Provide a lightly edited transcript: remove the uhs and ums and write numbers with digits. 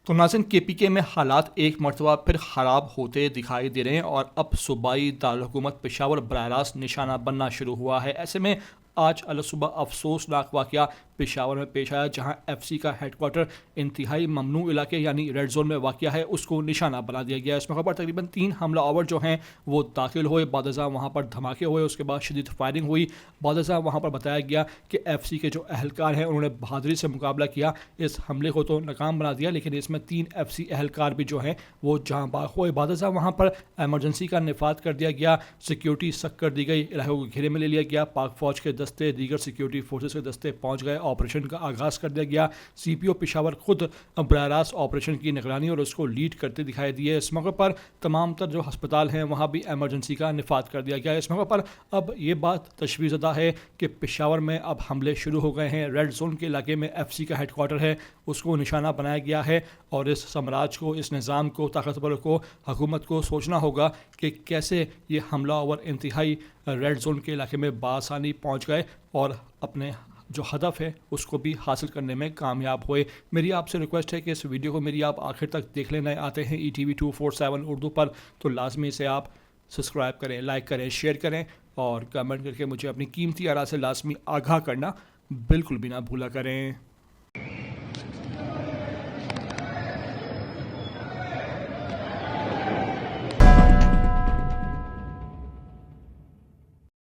तो नाज़रीन, केपीके में हालात एक मरतबा फिर ख़राब होते दिखाई दे रहे हैं और अब सूबाई दारुल-हुकूमत पेशावर बराह रास्त निशाना बनना शुरू हुआ है। ऐसे में आज अलसुबह अफसोसनाक वाक़या पेशावर में पेश आया, जहां एफसी का हेडक्वार्टर इंतहाई ममनू इलाके यानी रेड जोन में वाक़या है, उसको निशाना बना दिया गया। इस मौके पर तकरीबन 3 हमला आवर जो हैं वो दाखिल हुए। बादशाह वहाँ पर धमाके हुए, उसके बाद शदीद फायरिंग हुई। बादशाह वहाँ पर बताया गया कि एफसी के जो अहलकार हैं उन्होंने बहादुरी से मुकाबला किया, इस हमले को तो नाकाम बना दिया, लेकिन इसमें 3 एफसी अहलकार भी जो हैं वो जहाँ बाग हुए। बादशाह वहाँ पर एमरजेंसी का निफाद कर दिया गया, सिक्योरिटी सख्त कर दी गई, इलाके को घेरे में ले लिया गया। पाक फौज के दस्ते, दीगर सिक्योरिटी फोर्सेस के दस्ते पहुंच गए, ऑपरेशन का आगाज़ कर दिया गया। सीपीओ पेशावर खुद बराह रास्त ऑपरेशन की निगरानी और उसको लीड करते दिखाई दिए। इस मौके पर तमाम तर जो अस्पताल हैं वहाँ भी एमरजेंसी का निफाद कर दिया गया। इस मौके पर अब ये बात तशवीज़दा है कि पेशावर में अब हमले शुरू हो गए हैं। रेड जोन के इलाके में एफसी का हेडक्वार्टर है, उसको निशाना बनाया गया है और इस साम्राज्य को, इस निज़ाम को, ताकतवर को, हुकूमत को सोचना होगा कि कैसे ये हमलावर इंतहाई रेड जोन के इलाके में बासानी पहुंच गए और अपने जो हदफ है उसको भी हासिल करने में कामयाब हुए। मेरी आपसे रिक्वेस्ट है कि इस वीडियो को मेरी आप आखिर तक देख लेना आते हैं ETV 247 उर्दू पर, तो लाजमी इसे आप सब्सक्राइब करें, लाइक करें, शेयर करें और कमेंट करके मुझे अपनी कीमती आरा से लाजमी आगाह करना बिल्कुल भी ना भूला करें।